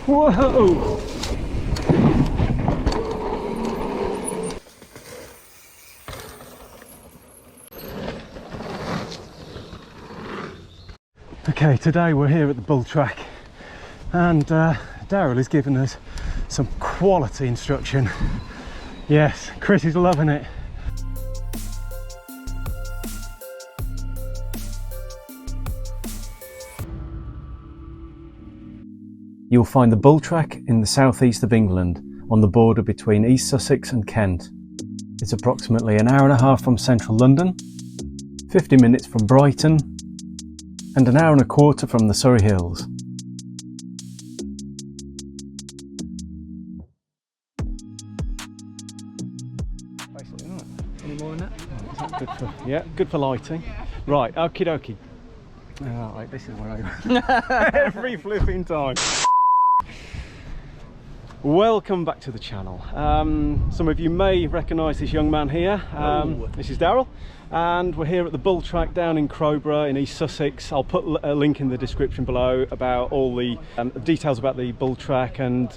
Whoa! Okay, today we're here at the bull track and Daryl is giving us some quality instruction. Yes, Chris is loving it. You'll find the bull track in the southeast of England on the border between East Sussex and Kent. It's approximately an hour and a half from central London, 50 minutes from Brighton, and an hour and a quarter from the Surrey Hills. Basically not. Any more than that? Is that good for, yeah, good for lighting. Right, okie dokie. Right, this is where I go. Every flipping time. Welcome back to the channel. Some of you may recognise this young man here. This is Daryl, and we're here at the bull track down in Crowborough in East Sussex. I'll put a link in the description below about all the details about the bull track and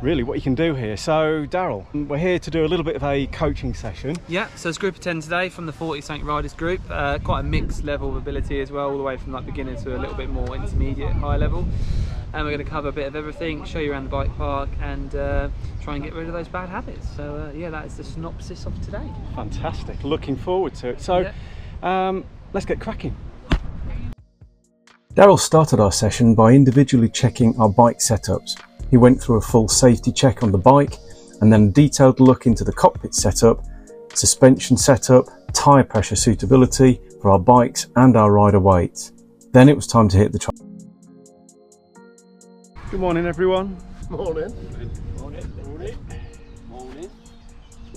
really what you can do here. So Daryl, we're here to do a little bit of a coaching session. Yeah, so it's group of 10 today from the 40 something riders group. Quite a mixed level of ability as well, all the way from like beginner to a little bit more intermediate, high level. And we're going to cover a bit of everything, show you around the bike park and try and get rid of those bad habits. So yeah, that is the synopsis of today. Fantastic, looking forward to it. So yeah. Let's get cracking. Daryl started our session by individually checking our bike setups. He went through a full safety check on the bike and then a detailed look into the cockpit setup, suspension setup, tyre pressure suitability for our bikes and our rider weights. Then it was time to hit the track. Good morning everyone. Morning.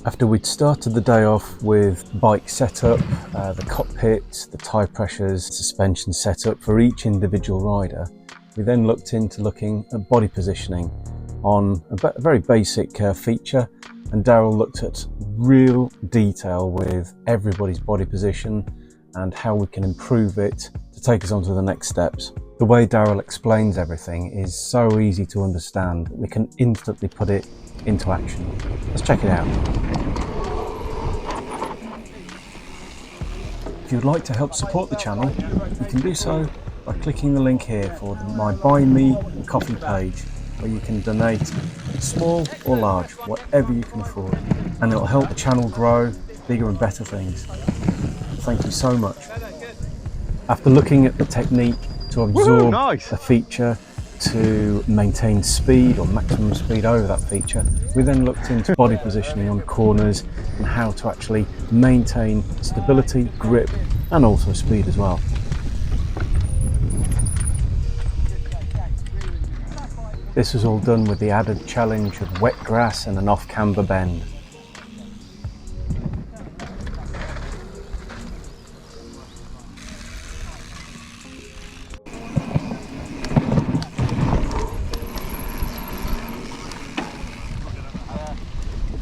After we'd started the day off with bike setup, the cockpit, the tyre pressures, suspension setup for each individual rider, we then looked into looking at body positioning on a very basic feature, and Daryl looked at real detail with everybody's body position and how we can improve it to take us on to the next steps. The way Daryl explains everything is so easy to understand that we can instantly put it into action. Let's check it out. If you'd like to help support the channel, you can do so by clicking the link here for my Buy Me a Coffee page, where you can donate small or large, whatever you can afford, and it'll help the channel grow bigger and better things. Thank you so much. After looking at the technique to absorb a feature to maintain speed or maximum speed over that feature, we then looked into body positioning on corners and how to actually maintain stability, grip and also speed as well. This was all done with the added challenge of wet grass and an off-camber bend.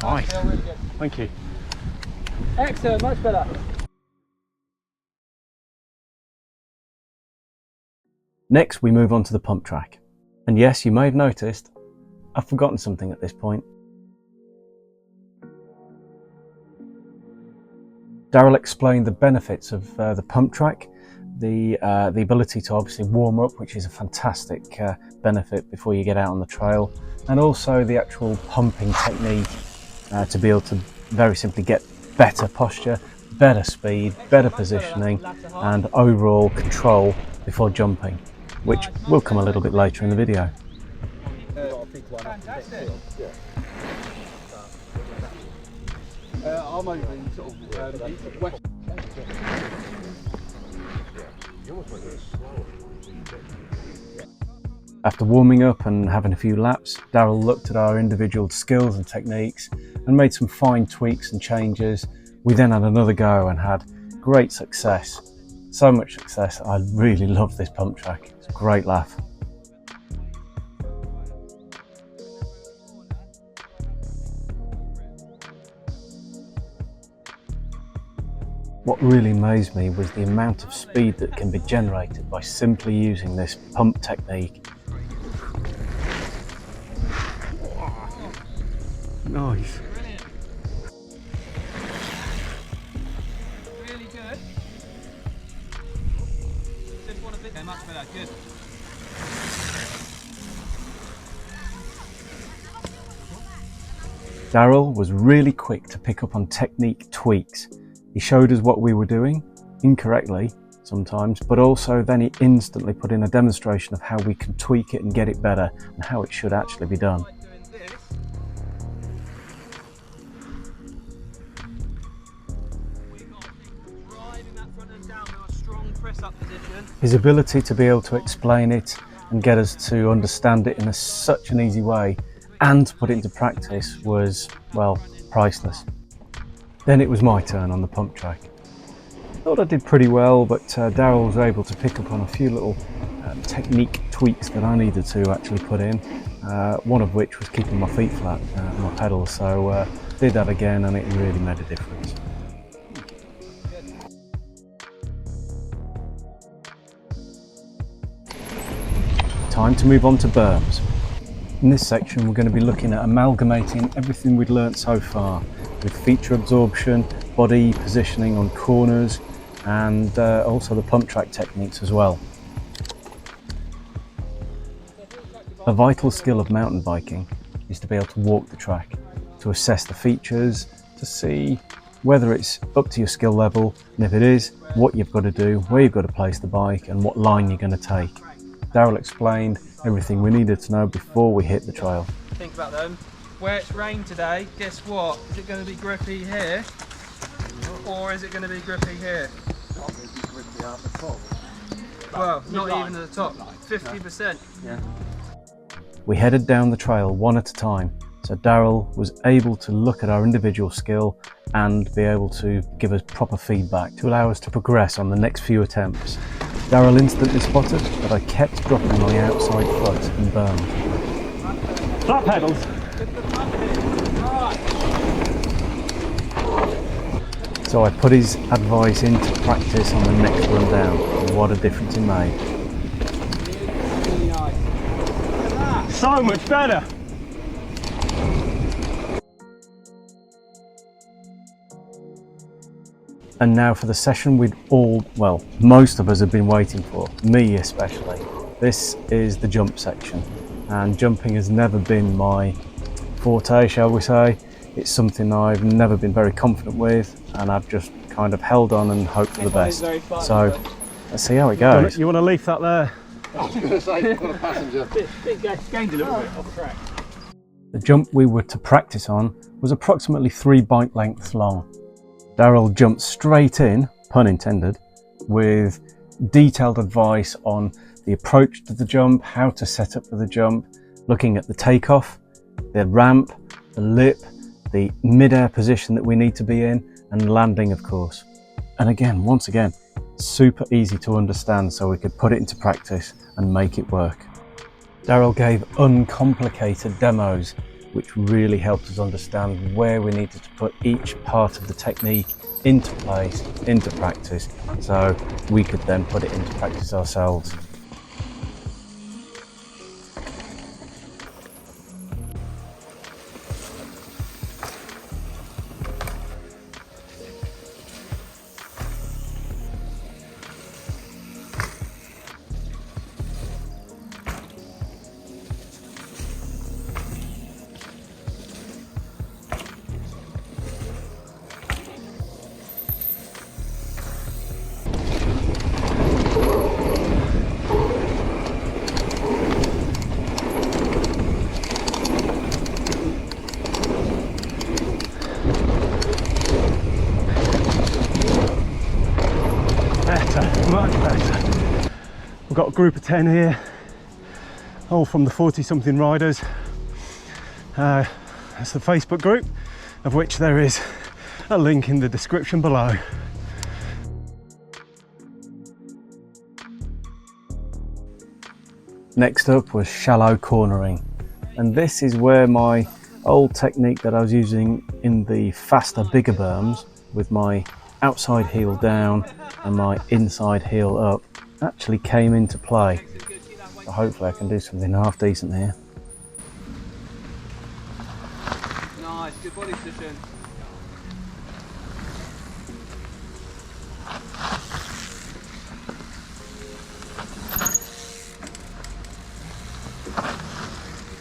Nice. Thank you. Excellent, much better. Next, we move on to the pump track. And yes, you may have noticed, I've forgotten something at this point. Daryl explained the benefits of the pump track, the ability to obviously warm up, which is a fantastic benefit before you get out on the trail, and also the actual pumping technique to be able to very simply get better posture, better speed, better positioning, and overall control before jumping, which will come a little bit later in the video. After warming up and having a few laps, Daryl looked at our individual skills and techniques and made some fine tweaks and changes. We then had another go and had great success. So much success, I really love this pump track. It's a great laugh. What really amazed me was the amount of speed that can be generated by simply using this pump technique. Nice. Brilliant. Really good. Just want a bit. Okay, much better. Good. Daryl was really quick to pick up on technique tweaks. He showed us what we were doing, incorrectly sometimes, but also then he instantly put in a demonstration of how we can tweak it and get it better and how it should actually be done. His ability to be able to explain it and get us to understand it in such an easy way and to put it into practice was, well, priceless. Then it was my turn on the pump track. Thought I did pretty well, but Daryl was able to pick up on a few little technique tweaks that I needed to actually put in, one of which was keeping my feet flat on my pedals, so did that again and it really made a difference. Time to move on to berms. In this section we're going to be looking at amalgamating everything we've learnt so far with feature absorption, body positioning on corners and also the pump track techniques as well. A vital skill of mountain biking is to be able to walk the track, to assess the features, to see whether it's up to your skill level, and if it is, what you've got to do, where you've got to place the bike and what line you're going to take. Daryl explained everything we needed to know before we hit the trail. Think about them. Where it's rained today, guess what? Is it going to be grippy here? Or is it going to be grippy here? Grippy out the top. Well, not even at the top. 50%. Yeah. We headed down the trail one at a time, so Daryl was able to look at our individual skill and be able to give us proper feedback to allow us to progress on the next few attempts. Daryl instantly spotted that I kept dropping my outside foot in berms. Flat pedals. So I put his advice into practice on the next run down, and what a difference it made. Really nice. Look at that. So much better. And now for the session we'd all, well, most of us have been waiting for, me especially. This is the jump section, and jumping has never been my forte, shall we say. It's something I've never been very confident with, and I've just kind of held on and hoped for the best. So let's see how it goes. You want to leave that there? I was going to say, you've got a passenger. Gained a little bit off track. The jump we were to practice on was approximately 3 bike lengths long. Daryl jumped straight in, pun intended, with detailed advice on the approach to the jump, how to set up for the jump, looking at the takeoff, the ramp, the lip, the mid-air position that we need to be in, and landing, of course. And again, once again, super easy to understand, so we could put it into practice and make it work. Daryl gave uncomplicated demos, which really helped us understand where we needed to put each part of the technique into place, into practice, so we could then put it into practice ourselves. Much better. We've got a group of 10 here, all from the 40-something riders. That's the Facebook group, of which there is a link in the description below. Next up was shallow cornering, and this is where my old technique that I was using in the faster, bigger berms with my outside heel down and my inside heel up actually came into play. So hopefully I can do something half decent here. Nice. Good body position.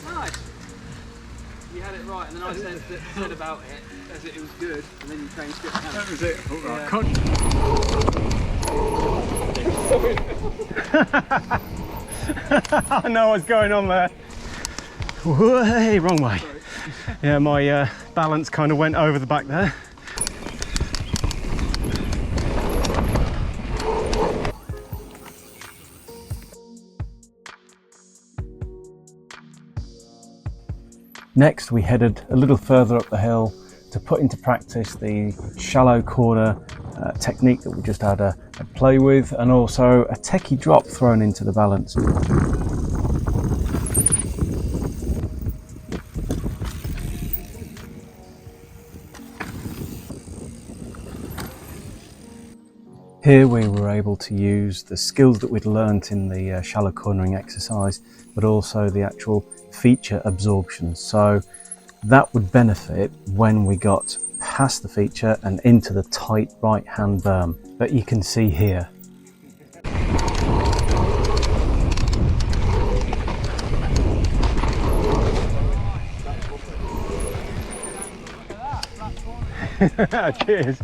Nice. You had it right, and then I said about it as it was good, and then you changed it. That was it. I know what's going on there. Hey, wrong way. Sorry. Yeah, my balance kind of went over the back there. Next, we headed a little further up the hill to put into practice the shallow corner technique that we just had a play with, and also a techie drop thrown into the balance. Here we were able to use the skills that we'd learnt in the shallow cornering exercise, but also the actual feature absorption. So that would benefit when we got past the feature and into the tight right hand berm that you can see here. Cheers.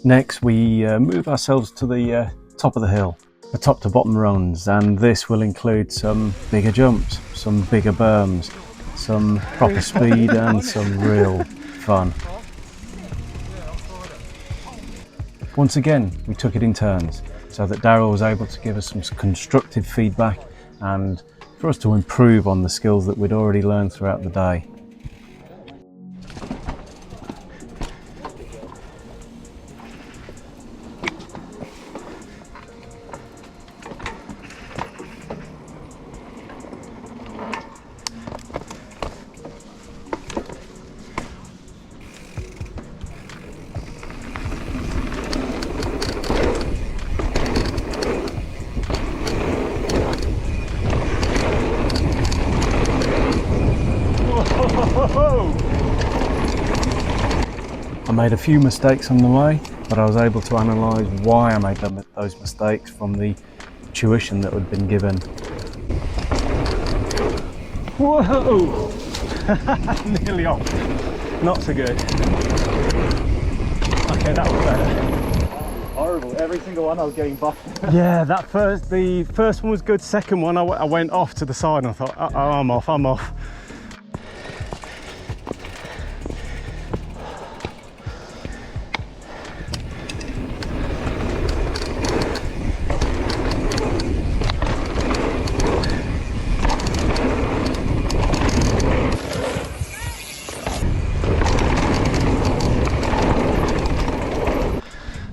Next, we move ourselves to the top of the hill, the top to bottom runs, and this will include some bigger jumps, some bigger berms, some proper speed and some real fun. Once again, we took it in turns so that Daryl was able to give us some constructive feedback and for us to improve on the skills that we'd already learned throughout the day. I made a few mistakes on the way, but I was able to analyse why I made those mistakes from the tuition that had been given. Whoa! Nearly off. Not so good. Okay, that was better. Horrible. Every single one I was getting buffed. Yeah, the first one was good. Second one, I went off to the side and I thought, oh, I'm off.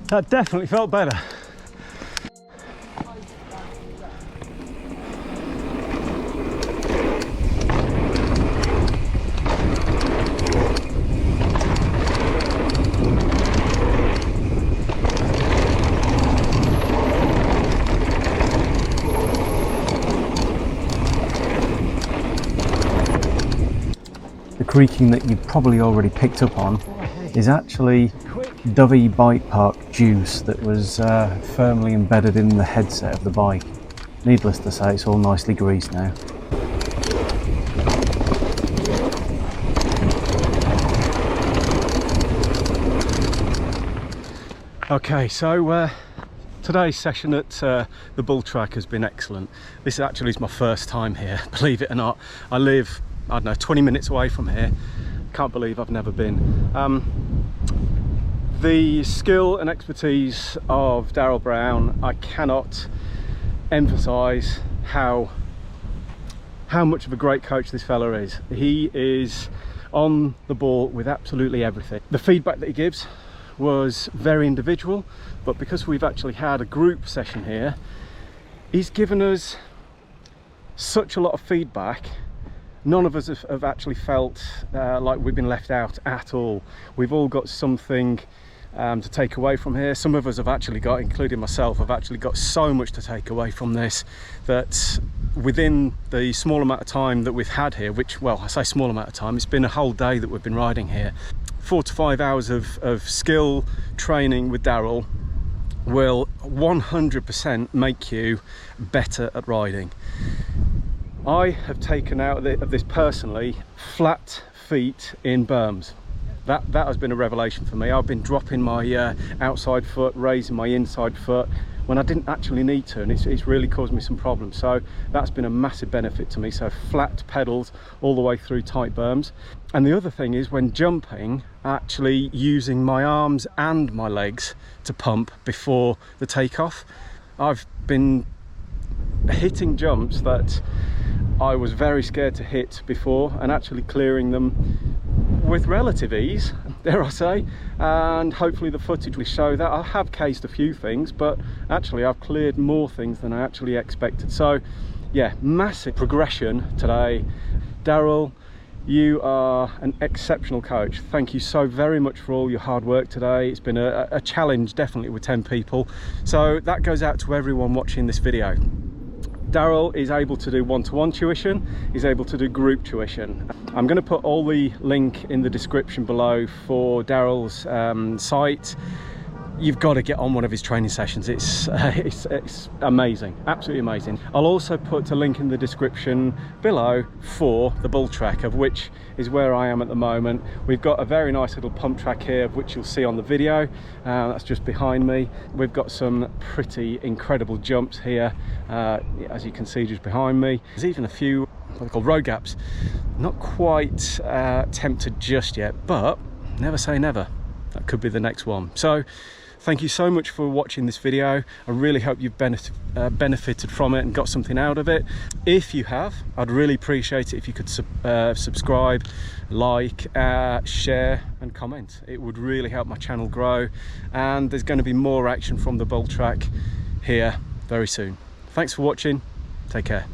That definitely felt better. The creaking that you've probably already picked up on is actually Dovey Bike Park juice that was firmly embedded in the headset of the bike. Needless to say, it's all nicely greased now. Okay, so today's session at the Bull Track has been excellent. This actually is my first time here, believe it or not. I live, I don't know, 20 minutes away from here. Can't believe I've never been. The skill and expertise of Daryl Brown, I cannot emphasize how much of a great coach this fella is. He is on the ball with absolutely everything. The feedback that he gives was very individual, but because we've actually had a group session here, he's given us such a lot of feedback. None of us have actually felt like we've been left out at all. We've all got something to take away from here. Some of us have actually got, including myself, have actually got so much to take away from this that within the small amount of time that we've had here, which, well, I say small amount of time, it's been a whole day that we've been riding here, 4 to 5 hours of skill training with Daryl will 100% make you better at riding. I have taken out of this personally flat feet in berms. That has been a revelation for me. I've been dropping my outside foot, raising my inside foot when I didn't actually need to, and it's really caused me some problems. So that's been a massive benefit to me. So flat pedals all the way through tight berms. And the other thing is, when jumping, actually using my arms and my legs to pump before the takeoff. I've been hitting jumps that I was very scared to hit before, and actually clearing them with relative ease, dare I say, and hopefully the footage will show that. I have cased a few things, but actually I've cleared more things than I actually expected. So yeah, massive progression today. Daryl, you are an exceptional coach. Thank you so very much for all your hard work today. It's been a challenge, definitely, with 10 people. So that goes out to everyone watching this video. Daryl is able to do one-to-one tuition, he's able to do group tuition. I'm going to put all the link in the description below for Daryl's site. You've got to get on one of his training sessions. It's amazing, absolutely amazing. I'll also put a link in the description below for the bull track, of which is where I am at the moment. We've got a very nice little pump track here, of which you'll see on the video. That's just behind me. We've got some pretty incredible jumps here, as you can see just behind me. There's even a few what they're called road gaps. Not quite tempted just yet, but never say never. That could be the next one. So thank you so much for watching this video. I really hope you've benefited from it and got something out of it. If you have, I'd really appreciate it if you could subscribe, like, share and comment. It would really help my channel grow, and there's going to be more action from the bull track here very soon. Thanks for watching. Take care.